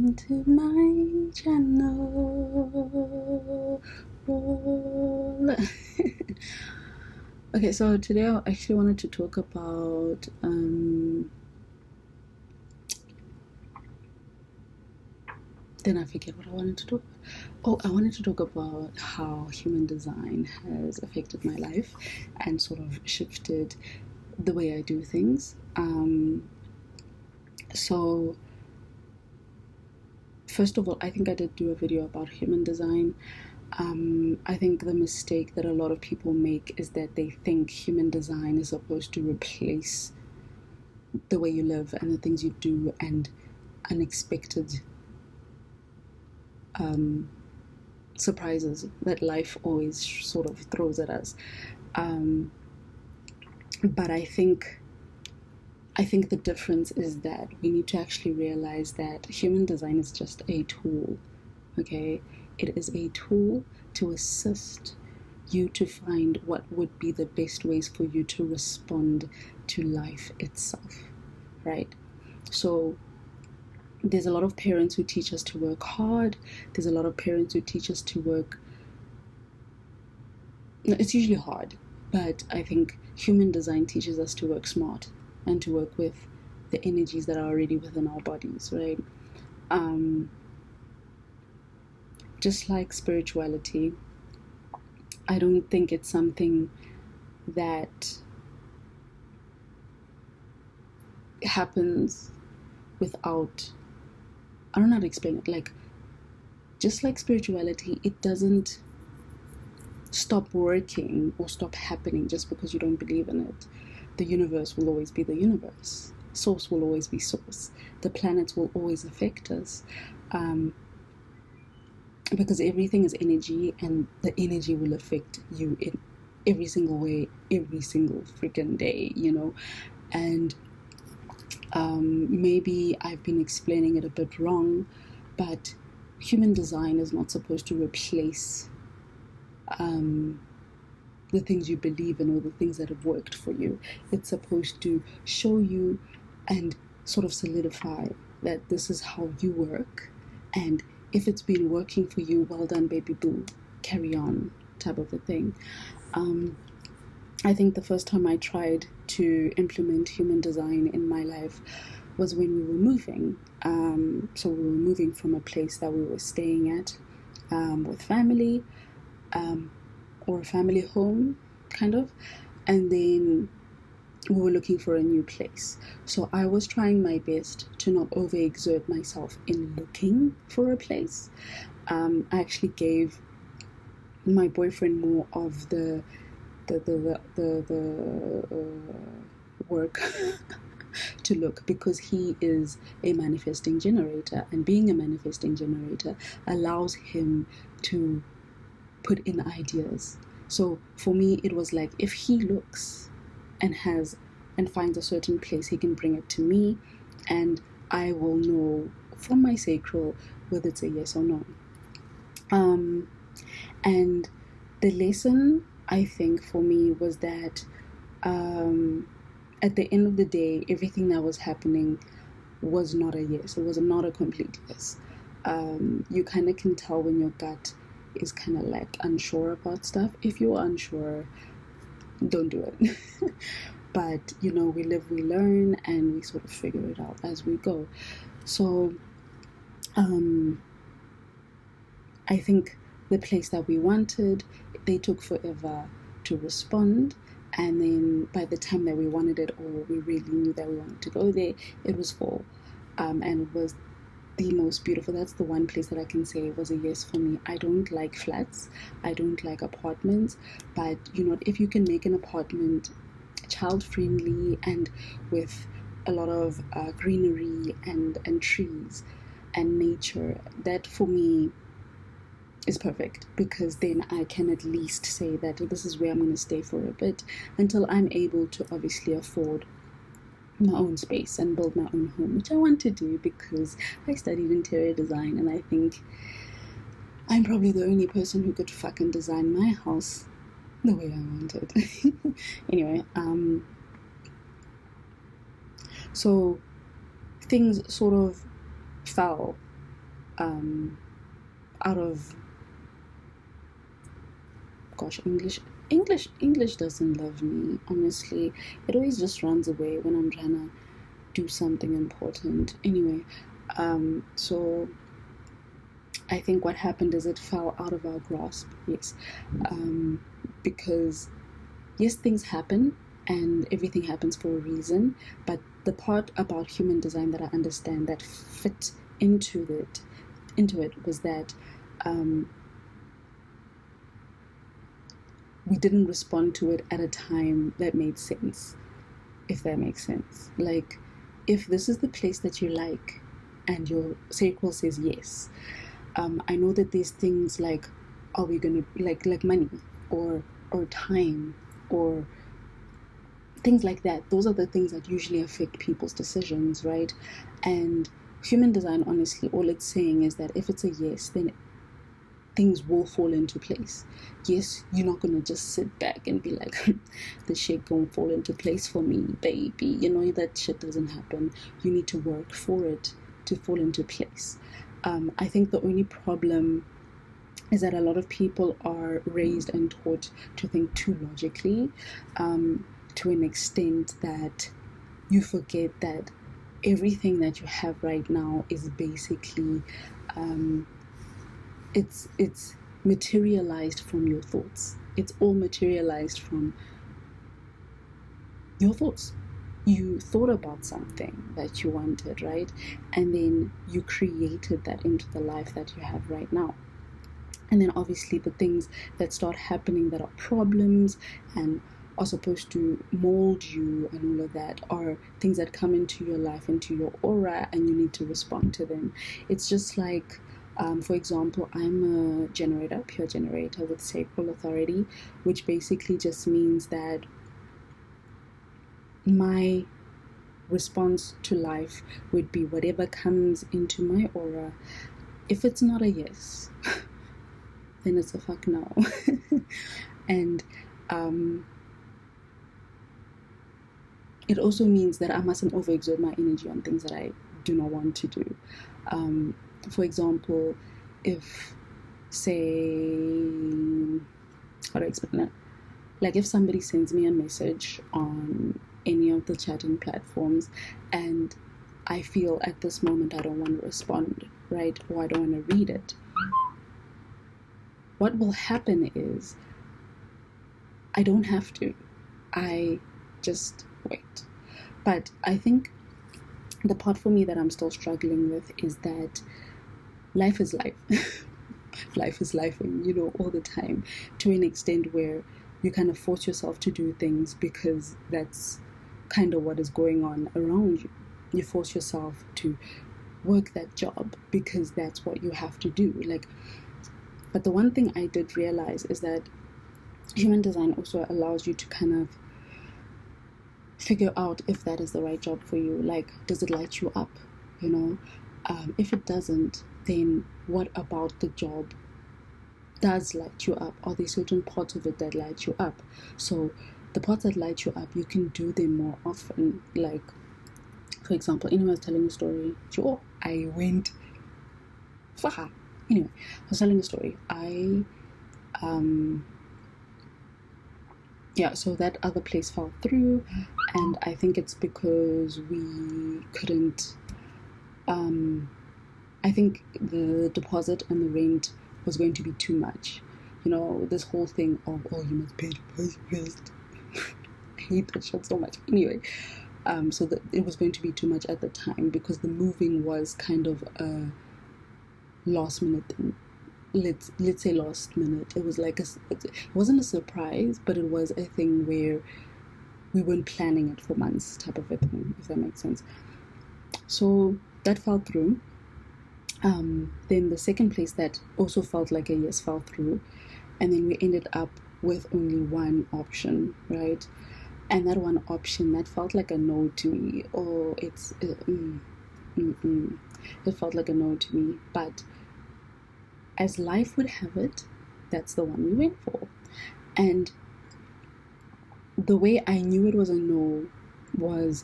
welcome to my channel. Okay, so today I actually wanted to talk about then I forget what I wanted to talk about. Oh, I wanted to talk about how human design has affected my life and sort of shifted the way I do things. So first of all, I think I did do a video about human design. I think the mistake that a lot of people make is that they think human design is supposed to replace the way you live and the things you do and unexpected surprises that life always sort of throws at us. But I think the difference is that we need to actually realize that human design is just a tool, okay? It is a tool to assist you to find what would be the best ways for you to respond to life itself, right? So there's a lot of parents who teach us to work hard. There's a lot of parents who teach us to work. It's usually hard, but I think human design teaches us to work smart and to work with the energies that are already within our bodies, right? Just like spirituality, I don't think it's something that happens without, I don't know how to explain it. Like, just like spirituality, it doesn't stop working or stop happening just because you don't believe in it. The universe will always be the universe. Source will always be source. The planets will always affect us. Because everything is energy, and the energy will affect you in every single way, every single freaking day, you know. And maybe I've been explaining it a bit wrong, but human design is not supposed to replace the things you believe in or the things that have worked for you. It's supposed to show you and sort of solidify that this is how you work, and if it's been working for you, well done, baby boo, carry on, type of a thing. I think the first time I tried to implement human design in my life was when we were moving. So we were moving from a place that we were staying at with family, or a family home, kind of, and then we were looking for a new place. So I was trying my best to not overexert myself in looking for a place. I actually gave my boyfriend more of the work to look, because he is a manifesting generator, and being a manifesting generator allows him to put in ideas. So for me, it was like, if he looks and finds a certain place, he can bring it to me, and I will know from my sacral whether it's a yes or no. And the lesson, I think, for me was that at the end of the day, everything that was happening was not a yes. It was not a complete yes. You kind of can tell when your gut is kind of like unsure about stuff. If you're unsure, don't do it. But you know, we live, we learn, and we sort of figure it out as we go. So I think the place that we wanted, they took forever to respond, and then by the time that we wanted it, or we really knew that we wanted to go there, it was full. And it was the most beautiful. That's the one place that I can say was a yes for me. I don't like flats, I don't like apartments, but you know, if you can make an apartment child friendly and with a lot of greenery and trees and nature, that for me is perfect, because then I can at least say that this is where I'm going to stay for a bit until I'm able to obviously afford my own space and build my own home, which I want to do because I studied interior design, and I think I'm probably the only person who could fucking design my house the way I want it. Anyway, so things sort of fell out of, gosh, English doesn't love me, honestly. It always just runs away when I'm trying to do something important. Anyway, so I think what happened is it fell out of our grasp. Yes, because yes, things happen and everything happens for a reason, but the part about human design that I understand that fit into it was that we didn't respond to it at a time that made sense, if that makes sense. Like, if this is the place that you like and your sacral says yes, I know that there's things like, are we gonna, like money or time or things like that. Those are the things that usually affect people's decisions, right? And human design, honestly, all it's saying is that if it's a yes, then things will fall into place. Yes, you're not gonna just sit back and be like, the shit gonna fall into place for me, baby. You know, that shit doesn't happen. You need to work for it to fall into place. I think the only problem is that a lot of people are raised and taught to think too logically, to an extent that you forget that everything that you have right now is basically it's materialized from your thoughts. It's all materialized from your thoughts. You thought about something that you wanted, right? And then you created that into the life that you have right now. And then obviously the things that start happening that are problems and are supposed to mold you and all of that are things that come into your life, into your aura, and you need to respond to them. It's just like, for example, I'm a generator, pure generator with sacral authority, which basically just means that my response to life would be whatever comes into my aura. If it's not a yes, then it's a fuck no. And it also means that I mustn't overexert my energy on things that I do not want to do. For example, if, say, how do I explain it? Like, if somebody sends me a message on any of the chatting platforms and I feel at this moment I don't want to respond, right? Or I don't want to read it, what will happen is I don't have to. I just wait. But I think the part for me that I'm still struggling with is that life is life. Life is life, and all the time, to an extent where you kind of force yourself to do things because that's kind of what is going on around you. You force yourself to work that job because that's what you have to do. But the one thing I did realize is that human design also allows you to kind of figure out if that is the right job for you. Like, does it light you up? If it doesn't, then what about the job does light you up? Are there certain parts of it that light you up? So the parts that light you up, you can do them more often. Like, for example, I was telling a story. Sure, I went far. Anyway, I was telling a story. So that other place fell through, and I think it's because we couldn't, I think the deposit and the rent was going to be too much. This whole thing of, oh, you must pay deposit first. I hate that shit so much. Anyway, so that it was going to be too much at the time because the moving was kind of a last minute thing. Let's say last minute. It was like it wasn't a surprise, but it was a thing where we weren't planning it for months, type of a thing, if that makes sense. So that fell through. Then the second place that also felt like a yes fell through, and then we ended up with only one option, right? And that one option that felt like a no to me. Oh, it felt like a no to me, but as life would have it, that's the one we went for. And the way I knew it was a no was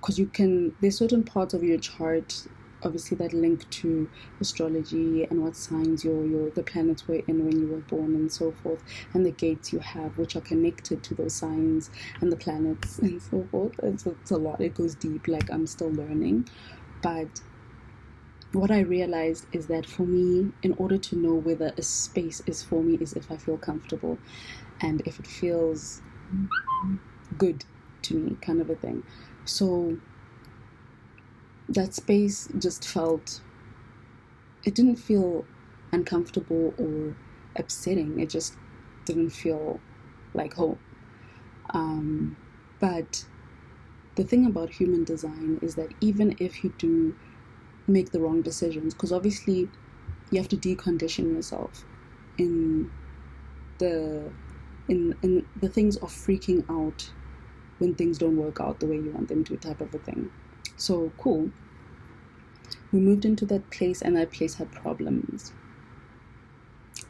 because there's certain parts of your chart obviously that link to astrology and what signs the planets were in when you were born and so forth, and the gates you have which are connected to those signs and the planets and so forth. It's a lot. It goes deep. Like, I'm still learning. But what I realized is that for me, in order to know whether a space is for me, is if I feel comfortable and if it feels good to me, kind of a thing. So that space just felt, it didn't feel uncomfortable or upsetting. It just didn't feel like home. But the thing about human design is that even if you do make the wrong decisions, because obviously you have to decondition yourself in the in the things of freaking out when things don't work out the way you want them to, type of a thing. So cool. We moved into that place, and that place had problems.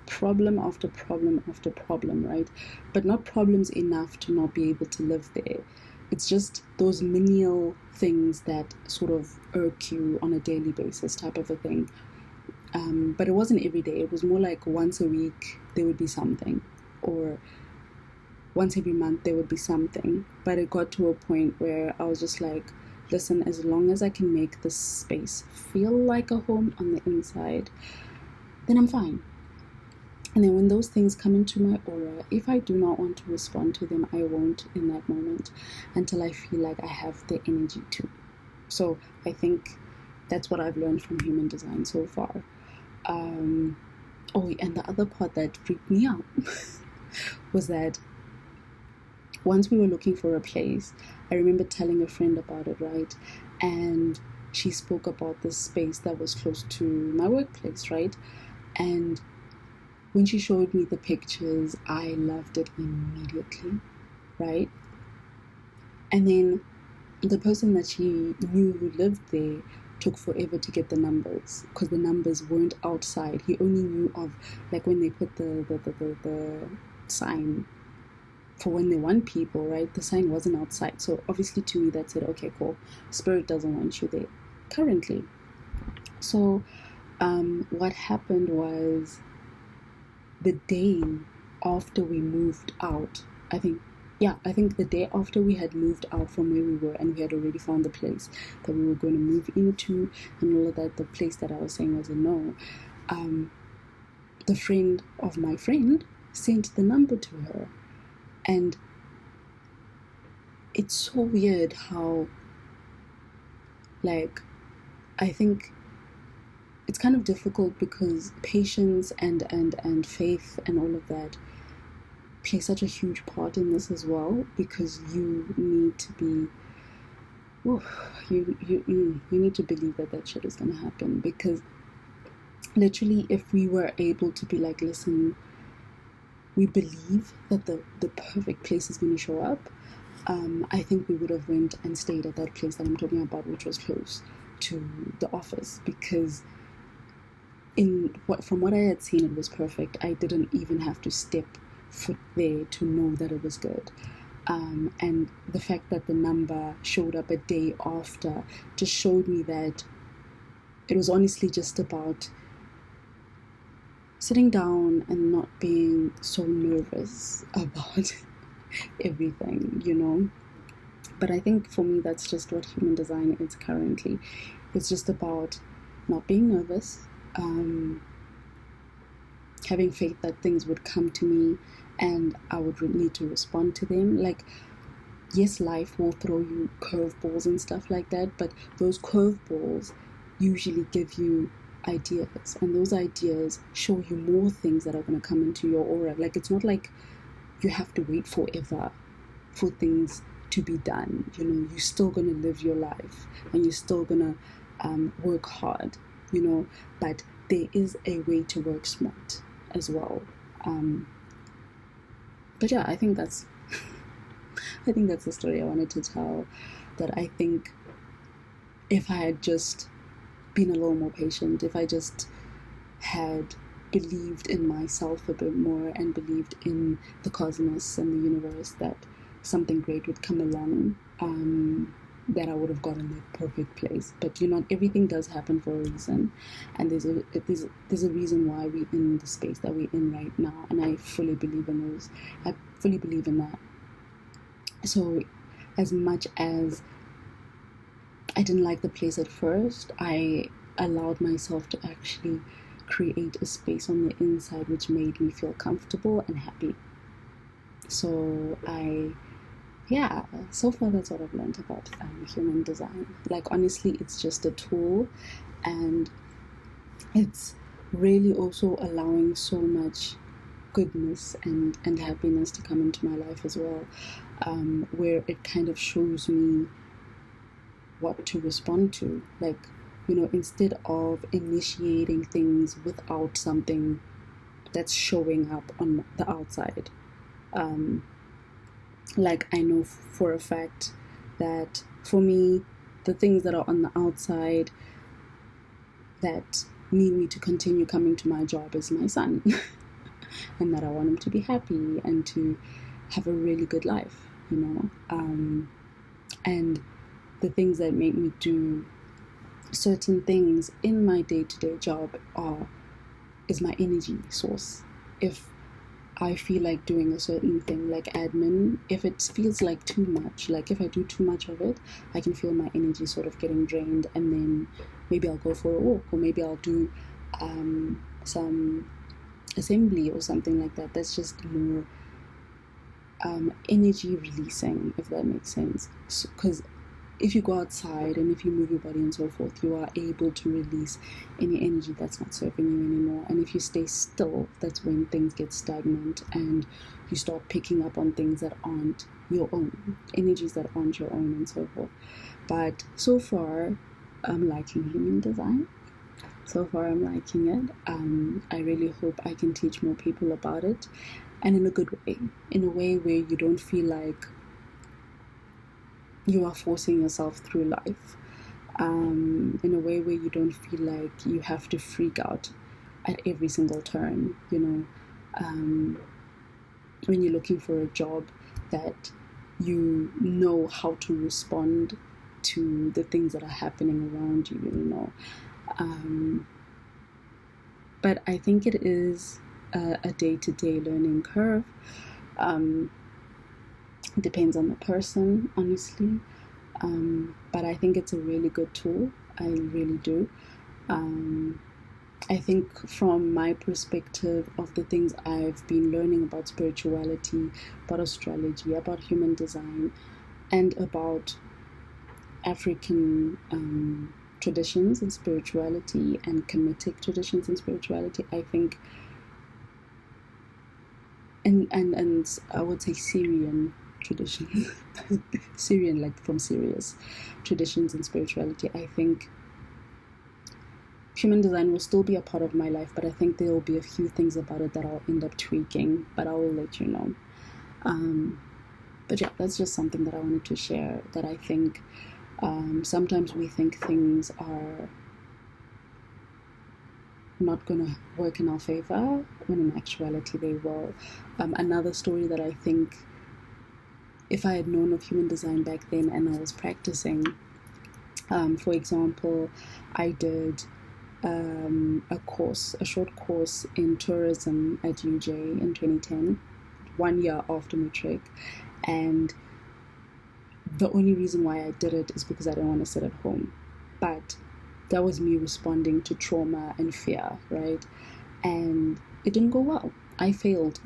Problem after problem after problem, right? But not problems enough to not be able to live there. It's just those menial things that sort of irk you on a daily basis, type of a thing. But it wasn't every day. It was more like once a week there would be something, or once every month there would be something. But it got to a point where I was just like, listen, as long as I can make this space feel like a home on the inside, then I'm fine. And then when those things come into my aura, if I do not want to respond to them, I won't in that moment until I feel like I have the energy to. So I think that's what I've learned from human design so far. And the other part that freaked me out was that once we were looking for a place, I remember telling a friend about it, right? And she spoke about this space that was close to my workplace, right? And when she showed me the pictures, I loved it immediately, right? And then the person that she knew who lived there took forever to get the numbers, because the numbers weren't outside. He only knew of, like, when they put the sign for when they want people, right? The sign wasn't outside. So obviously to me that said, okay, cool, spirit doesn't want you there currently. So what happened was, the day after we moved out, I think the day after we had moved out from where we were, and we had already found the place that we were going to move into and all of that, the place that I was saying was a no, the friend of my friend sent the number to her. And it's so weird how, like, I think it's kind of difficult because patience and faith and all of that play such a huge part in this as well, because you need to be, you need to believe that shit is gonna happen. Because literally, if we were able to be like, listen, we believe that the perfect place is going to show up, I think we would have went and stayed at that place that I'm talking about, which was close to the office, because from what I had seen, it was perfect. I didn't even have to step foot there to know that it was good. And the fact that the number showed up a day after just showed me that it was honestly just about sitting down and not being so nervous about everything, you know. But I think for me, that's just what human design is currently. It's just about not being nervous, having faith that things would come to me and I would need to respond to them. Like, yes, life will throw you curveballs and stuff like that, but those curveballs usually give you ideas, and those ideas show you more things that are going to come into your aura. Like, it's not like you have to wait forever for things to be done. You know, you're still going to live your life and you're still going to work hard, you know, but there is a way to work smart as well. But yeah, I think that's the story I wanted to tell. That I think if I had just been a little more patient, if I just had believed in myself a bit more and believed in the cosmos and the universe, that something great would come along, that I would have gotten that perfect place. But everything does happen for a reason, and there's a reason why we're in the space that we're in right now, and I fully believe in those. I fully believe in that. So, as much as I didn't like the place at first, I allowed myself to actually create a space on the inside which made me feel comfortable and happy. So yeah, so far that's what I've learned about human design. Like, honestly, it's just a tool, and it's really also allowing so much goodness and happiness to come into my life as well, where it kind of shows me what to respond to. Like, instead of initiating things without something that's showing up on the outside. Like, I know for a fact that for me, the things that are on the outside that need me to continue coming to my job is my son. And that I want him to be happy and to have a really good life, and the things that make me do certain things in my day-to-day job is my energy source. If I feel like doing a certain thing like admin, if it feels like too much, like if I do too much of it, I can feel my energy sort of getting drained, and then maybe I'll go for a walk, or maybe I'll do some assembly or something like that. That's just more energy releasing, if that makes sense. Because if you go outside and if you move your body and so forth, you are able to release any energy that's not serving you anymore. And if you stay still, that's when things get stagnant and you start picking up on things that aren't your own, energies that aren't your own, and so forth. But so far, I'm liking human design. So far, I'm liking it. I really hope I can teach more people about it, and in a good way, in a way where you don't feel like you are forcing yourself through life, in a way where you don't feel like you have to freak out at every single turn, when you're looking for a job, that you know how to respond to the things that are happening around you, but I think it is a day-to-day learning curve. It depends on the person, honestly. But I think it's a really good tool. I really do. I think from my perspective of the things I've been learning about spirituality, about astrology, about human design, and about African traditions and spirituality and Kemetic traditions and spirituality, I think, and I would say Syrian tradition, Syrian, like from Syria's traditions and spirituality, I think human design will still be a part of my life, but I think there will be a few things about it that I'll end up tweaking, but I will let you know. But yeah, that's just something that I wanted to share, that I think sometimes we think things are not going to work in our favor, when in actuality they will. Another story that I think, if I had known of human design back then and I was practicing, for example, I did a short course in tourism at UJ in 2010, 1 year after matric, and the only reason why I did it is because I didn't want to sit at home. But that was me responding to trauma and fear, right? And it didn't go well. I failed.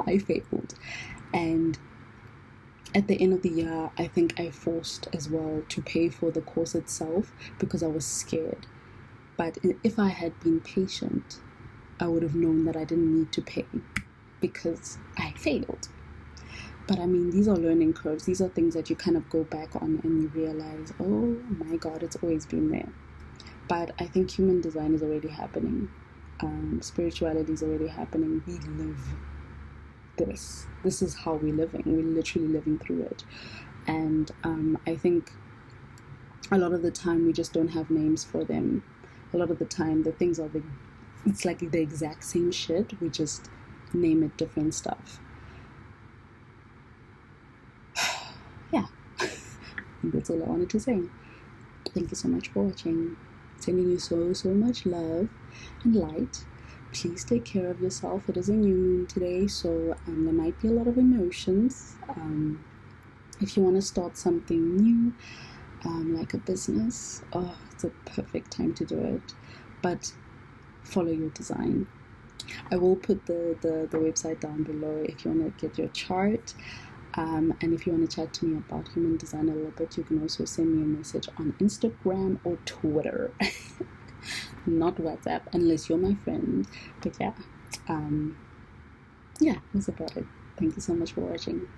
I failed. And at the end of the year, I think I forced as well to pay for the course itself because I was scared. But if I had been patient, I would have known that I didn't need to pay because I failed. But I mean, these are learning curves. These are things that you kind of go back on and you realize, oh my God, it's always been there. But I think human design is already happening. Spirituality is already happening. We live this. This is how we're living. We're literally living through it. And I think a lot of the time we just don't have names for them. A lot of the time the things are it's like the exact same shit. We just name it different stuff. Yeah, think that's all I wanted to say. Thank you so much for watching. Sending you so much love and light. Please take care of yourself. It is a new moon today, so there might be a lot of emotions. If you want to start something new, like a business, it's a perfect time to do it. But follow your design. I will put the website down below if you want to get your chart. And if you want to chat to me about human design a little bit, you can also send me a message on Instagram or Twitter. Not WhatsApp, unless you're my friend. But yeah, that's about it. Thank you so much for watching.